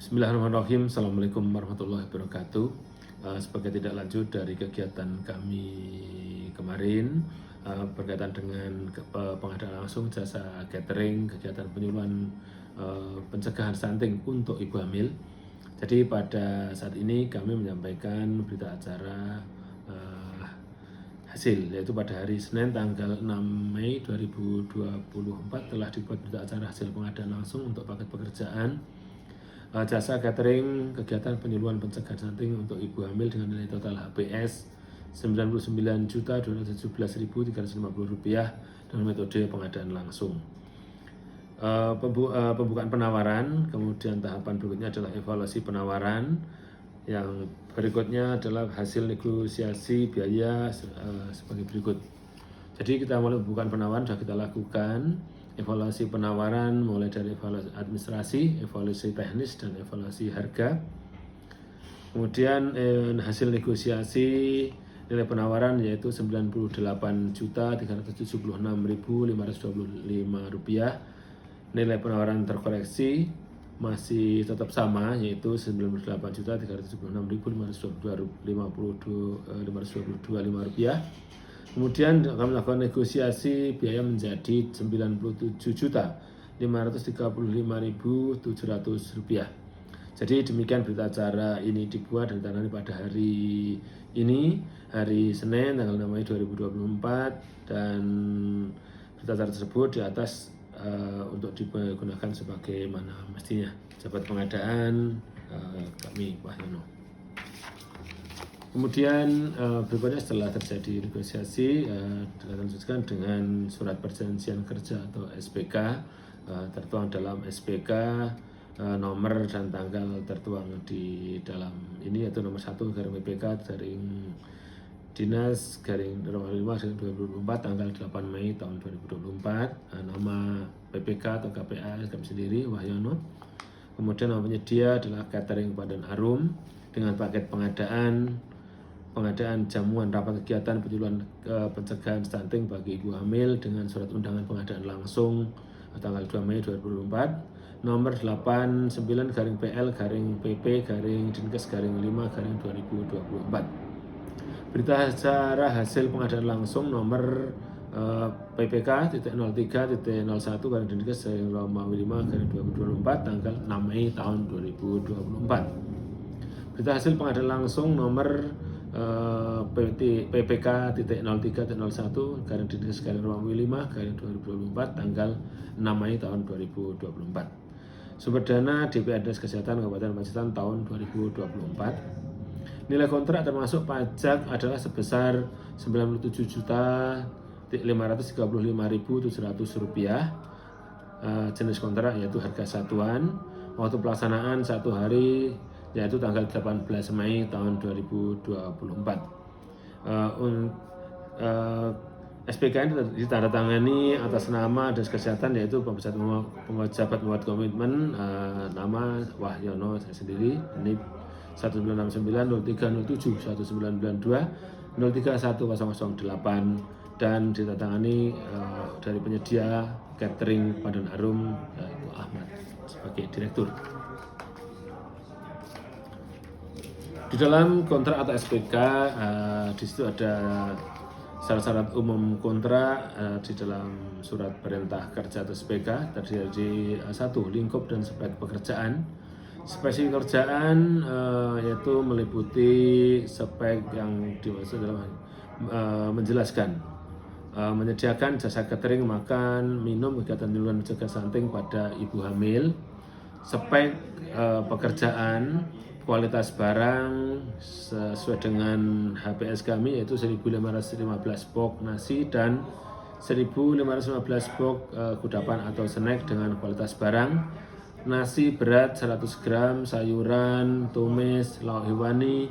Bismillahirrahmanirrahim. Assalamualaikum warahmatullahi wabarakatuh. Sebagai tindak lanjut dari kegiatan kami kemarin berkaitan dengan pengadaan langsung jasa catering, kegiatan penyuluhan pencegahan stunting untuk ibu hamil. Jadi pada saat ini kami menyampaikan berita acara hasil, yaitu pada hari Senin tanggal 6 Mei 2024 telah dibuat berita acara hasil pengadaan langsung untuk paket pekerjaan jasa catering kegiatan penyuluhan pencegahan stunting untuk ibu hamil dengan nilai total HPS Rp99.217.350 dengan metode pengadaan langsung. Pembukaan penawaran, kemudian tahapan berikutnya adalah evaluasi penawaran, yang berikutnya adalah hasil negosiasi biaya sebagai berikut. Jadi kita mulai pembukaan penawaran sudah kita lakukan. Evaluasi penawaran mulai dari evaluasi administrasi, evaluasi teknis, dan evaluasi harga. Kemudian hasil negosiasi nilai penawaran yaitu Rp98.376.525. Nilai penawaran terkoreksi masih tetap sama, yaitu Rp98.376.522. Kemudian kami melakukan negosiasi biaya menjadi Rp97.535.700. Jadi demikian berita acara ini dibuat dan ditangani pada hari ini, hari Senin tanggal 6 Mei 2024, dan berita acara tersebut di atas untuk digunakan sebagaimana mestinya. Jabat pengadaan kami Wahyono. Kemudian berikutnya setelah terjadi negosiasi dilanjutkan dengan surat perjanjian kerja atau SPK, tertuang dalam SPK nomor dan tanggal tertuang di dalam ini, yaitu nomor 1 garing PPK garing Dinas garing nomor 5 garing 2024 tanggal 8 Mei tahun 2024. Nama PPK atau KPA kami sendiri Wahyono. Kemudian nama penyedia adalah Catering Padan Arum dengan paket pengadaan jamuan rapat kegiatan penyuluhan pencegahan stunting bagi ibu hamil dengan surat undangan pengadaan langsung tanggal 2 Mei 2024 nomor 89-PL-PP-Dinkes-5-2024. Berita acara hasil pengadaan langsung nomor PPK 03.01 Dinkes Romawi 5-2024 tanggal 6 Mei tahun 2024. Berita hasil pengadaan langsung nomor PPK 03.01 Dinkes Romawi 5-2024 tanggal 6 Mei tahun 2024. Sumber dana DP Dinas Kesehatan Kabupaten Pacitan tahun 2024. Nilai kontrak termasuk pajak adalah sebesar Rp97.535.700. Jenis kontrak yaitu harga satuan. Waktu pelaksanaan 1 hari yaitu tanggal 18 Mei tahun 2024. SPK ini ditandatangani atas nama Dinas Kesehatan, yaitu pejabat membuat komitmen nama Wahyono saya sendiri, NIP 1969 0307 1992 031008, dan ditandatangani dari penyedia catering Padan Arum yaitu Ahmad sebagai direktur. Di dalam kontrak atau SPK di situ ada syarat-syarat umum kontrak di dalam surat perintah kerja atau SPK terdiri dari 1. Lingkup dan spek pekerjaan. Spesifik pekerjaan yaitu meliputi spek yang dimaksud dalam menjelaskan menyediakan jasa catering, makan, minum, kegiatan penyuluhan mencegah stunting pada ibu hamil. Spek pekerjaan, kualitas barang sesuai dengan HPS kami yaitu 1.515 box nasi dan 1.515 box kudapan atau snack dengan kualitas barang. Nasi berat 100 gram, sayuran, tumis, lauk hewani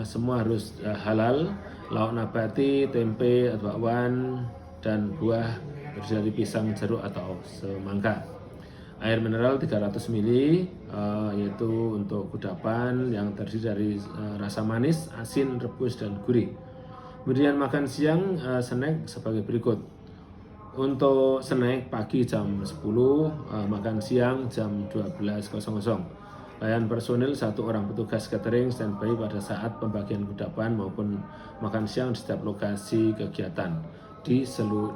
semua harus halal. Lauk nabati, tempe atau bakwan, dan buah terdiri dari pisang, jeruk atau semangka. Air mineral 300 ml yaitu untuk kudapan yang terdiri dari rasa manis, asin, rebus, dan gurih. Kemudian makan siang snack sebagai berikut. Untuk snack pagi jam 10, makan siang jam 12.00. Layan personil 1 orang petugas catering standby pada saat pembagian kudapan maupun makan siang di setiap lokasi kegiatan di 10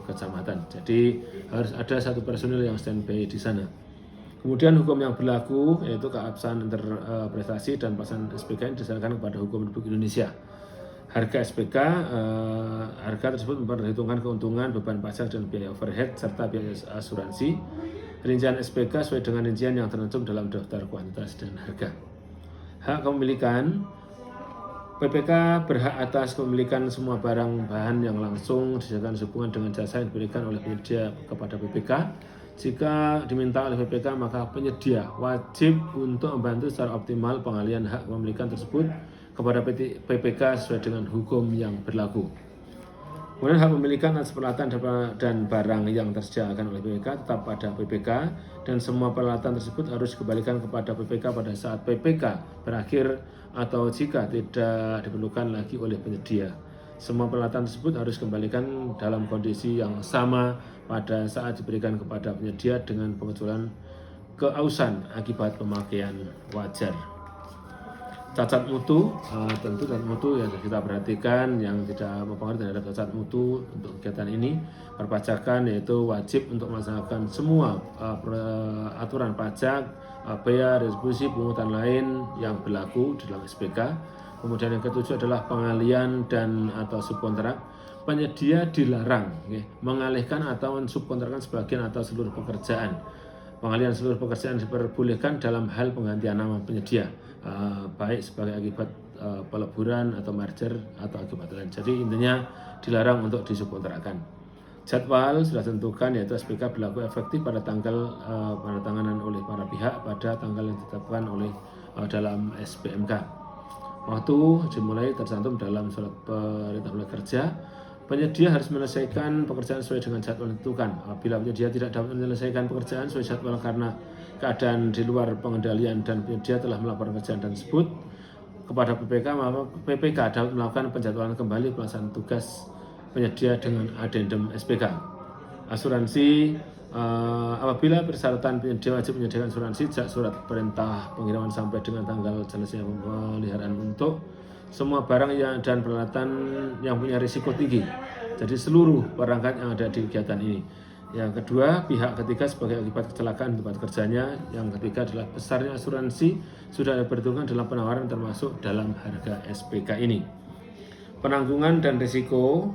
kecamatan. Jadi harus ada 1 personil yang standby di sana. Kemudian hukum yang berlaku yaitu keabsahan interpretasi dan pelaksanaan SPK diserahkan kepada Hukum Republik Indonesia. Harga SPK, harga tersebut memperhitungkan keuntungan, beban pajak dan biaya overhead serta biaya asuransi. Rincian SPK sesuai dengan rincian yang tercantum dalam daftar kuantitas dan harga. Hak kepemilikan, PPK berhak atas kepemilikan semua barang bahan yang langsung disediakan sehubungan dengan jasa yang diberikan oleh penyedia kepada PPK. Jika diminta oleh PPK, maka penyedia wajib untuk membantu secara optimal pengalihan hak kepemilikan tersebut kepada PPK sesuai dengan hukum yang berlaku. Kemudian hak pemilikan atas peralatan dan barang yang tersediakan oleh PPK tetap pada PPK dan semua peralatan tersebut harus dikembalikan kepada PPK pada saat PPK berakhir atau jika tidak diperlukan lagi oleh penyedia. Semua peralatan tersebut harus dikembalikan dalam kondisi yang sama pada saat diberikan kepada penyedia dengan pengecualian keausan akibat pemakaian wajar. Cacat mutu, tentu cacat mutu yang kita perhatikan yang tidak mempengaruhi terhadap cacat mutu untuk kegiatan ini. Perpajakan yaitu wajib untuk melaksanakan semua aturan pajak, bea, retribusi, pungutan lain yang berlaku di dalam SPK. Kemudian yang ketujuh adalah pengalian dan atau subkontrak. Penyedia dilarang mengalihkan atau mensubkontrakkan sebagian atau seluruh pekerjaan. Pengalihan seluruh pekerjaan diperbolehkan dalam hal penggantian nama penyedia, baik sebagai akibat peleburan atau merger atau akibat lain. Jadi intinya dilarang untuk disubkontrakkan. Jadwal sudah tentukan yaitu SPK berlaku efektif pada tanggal penandatanganan oleh para pihak pada tanggal yang ditetapkan oleh dalam SPMK. Waktu dimulai tercantum dalam surat perintah mulai kerja. Penyedia harus menyelesaikan pekerjaan sesuai dengan jadwal yang ditentukan. Apabila penyedia tidak dapat menyelesaikan pekerjaan sesuai jadwal karena keadaan di luar pengendalian dan penyedia telah melaporkan kerjaan tersebut kepada PPK, maka PPK dapat melakukan penjadwalan kembali pelaksanaan tugas penyedia dengan adendum SPK. Asuransi, apabila persyaratan penyedia wajib menyediakan asuransi sejak surat perintah pengiriman sampai dengan tanggal selesai pemeliharaan untuk semua barang dan peralatan yang punya risiko tinggi. Jadi seluruh perangkat yang ada di kegiatan ini. Yang kedua, pihak ketiga sebagai akibat kecelakaan tempat kerjanya. Yang ketiga adalah besarnya asuransi sudah diperhitungkan dalam penawaran termasuk dalam harga SPK ini. Penanggungan dan risiko,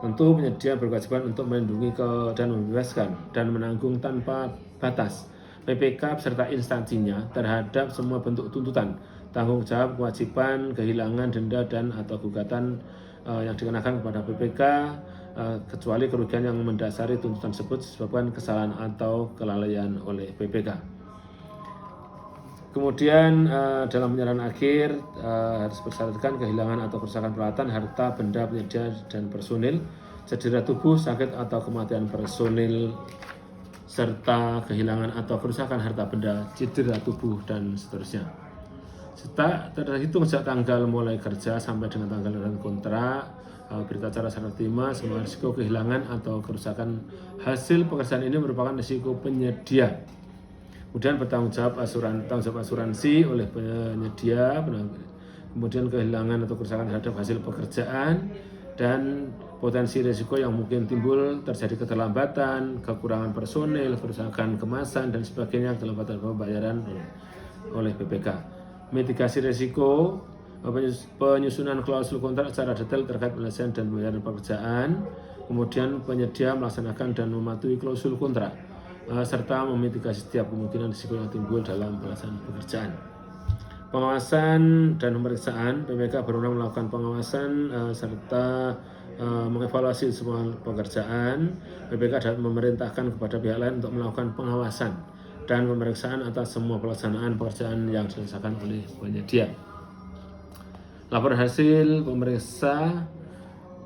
tentu penyedia berkewajiban untuk melindungi dan membebaskan dan menanggung tanpa batas PPK beserta instansinya terhadap semua bentuk tuntutan, tanggung jawab, kewajiban, kehilangan, denda dan atau gugatan yang dikenakan kepada PPK kecuali kerugian yang mendasari tuntutan tersebut disebabkan kesalahan atau kelalaian oleh PPK. Kemudian dalam penyerahan akhir harus bersyaratkan kehilangan atau kerusakan peralatan, harta, benda, penyedia dan personil, cedera tubuh, sakit atau kematian personil, serta kehilangan atau kerusakan harta benda, cedera tubuh dan seterusnya. Serta terhitung sejak tanggal mulai kerja sampai dengan tanggal dan kontrak, berita acara serah terima, semua risiko kehilangan atau kerusakan hasil pekerjaan ini merupakan risiko penyedia. Kemudian bertanggung jawab asuransi oleh penyedia, kemudian kehilangan atau kerusakan terhadap hasil pekerjaan dan potensi risiko yang mungkin timbul terjadi keterlambatan, kekurangan personil, kerusakan kemasan dan sebagainya, keterlambatan pembayaran oleh PPK. Mitigasi risiko, penyusunan klausul kontrak secara detail terkait penyelesaian dan pembayaran pekerjaan, kemudian penyedia melaksanakan dan mematuhi klausul kontrak, serta memitigasi setiap kemungkinan risiko yang timbul dalam pelaksanaan pekerjaan. Pengawasan dan pemeriksaan, PPK berwenang melakukan pengawasan serta mengevaluasi semua pekerjaan. PPK dapat memerintahkan kepada pihak lain untuk melakukan pengawasan dan pemeriksaan atas semua pelaksanaan pekerjaan yang dilaksanakan oleh penyedia. Laporan hasil pemeriksa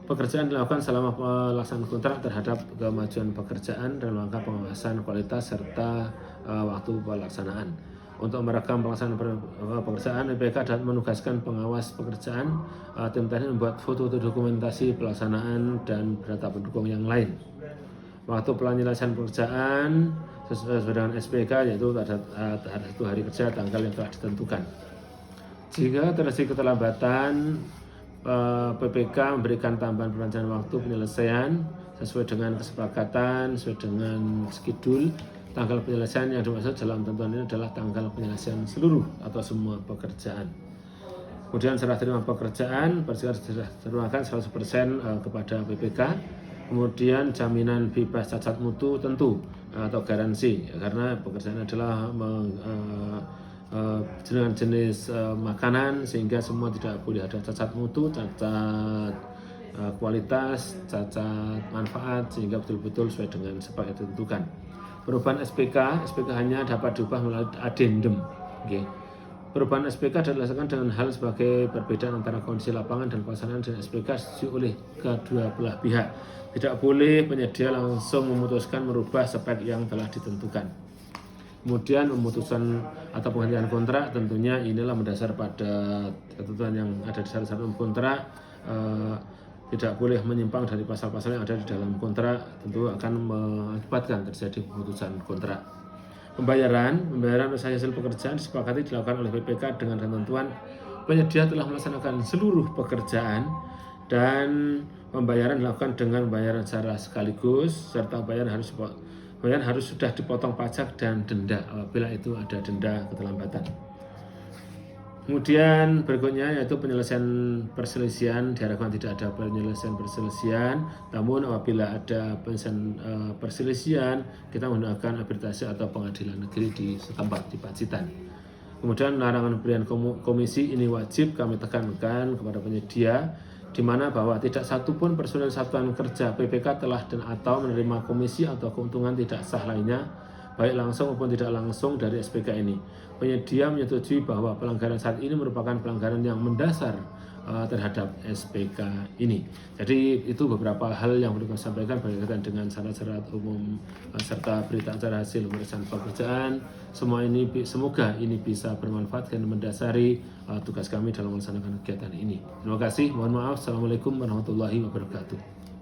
pekerjaan dilakukan selama pelaksanaan kontrak terhadap kemajuan pekerjaan dan langkah pengawasan kualitas serta waktu pelaksanaan. Untuk merekam pelaksanaan pekerjaan, PPK dapat menugaskan pengawas pekerjaan, tim teknis membuat foto dokumentasi pelaksanaan dan data pendukung yang lain. Waktu penyelesaian pekerjaan sesuai dengan SPK, yaitu ada 1 hari kerja tanggal yang telah ditentukan. Jika terjadi keterlambatan, PPK memberikan tambahan perencanaan waktu penyelesaian sesuai dengan kesepakatan, sesuai dengan schedule. Tanggal penyelesaian yang dimaksud dalam tentuan ini adalah tanggal penyelesaian seluruh atau semua pekerjaan. Kemudian serah terima pekerjaan, bersifat sudah terimakan 100% kepada PPK. Kemudian jaminan bebas cacat mutu tentu atau garansi, karena pekerjaan adalah dengan jenis makanan, sehingga semua tidak boleh ada cacat mutu, cacat kualitas, cacat manfaat, sehingga betul-betul sesuai dengan sepak yang ditentukan. Perubahan SPK hanya dapat diubah melalui addendum. Okay. Perubahan SPK dilaksanakan dengan hal sebagai perbedaan antara kondisi lapangan dan pelaksanaan dan SPK disetujui oleh kedua belah pihak. Tidak boleh penyedia langsung memutuskan merubah spek yang telah ditentukan. Kemudian pemutusan atau penghentian kontrak tentunya inilah mendasar pada ketentuan yang ada di syarat kontrak. Tidak boleh menyimpang dari pasal-pasal yang ada di dalam kontrak, tentu akan mengakibatkan terjadi pemutusan kontrak. Pembayaran atas hasil pekerjaan disepakati dilakukan oleh PPK dengan ketentuan penyedia telah melaksanakan seluruh pekerjaan dan pembayaran dilakukan dengan pembayaran secara sekaligus, serta pembayaran harus sudah dipotong pajak dan denda apabila itu ada denda keterlambatan. Kemudian berikutnya yaitu penyelesaian perselisihan. Diharapkan tidak ada penyelesaian perselisihan, namun apabila ada penyelesaian perselisihan, kita menggunakan arbitrase atau pengadilan negeri di setempat di Pacitan. Kemudian larangan pemberian komisi ini wajib kami tekankan kepada penyedia, di mana bahwa tidak satupun personel satuan kerja PPK telah dan atau menerima komisi atau keuntungan tidak sah lainnya, baik langsung maupun tidak langsung dari SPK ini. Penyedia menyetujui bahwa pelanggaran saat ini merupakan pelanggaran yang mendasar terhadap SPK ini. Jadi itu beberapa hal yang perlu kami sampaikan berkaitan dengan syarat-syarat umum serta berita acara hasil pemeriksaan pekerjaan. Semoga ini bisa bermanfaat dan mendasari tugas kami dalam melaksanakan kegiatan ini. Terima kasih. Mohon maaf. Assalamualaikum warahmatullahi wabarakatuh.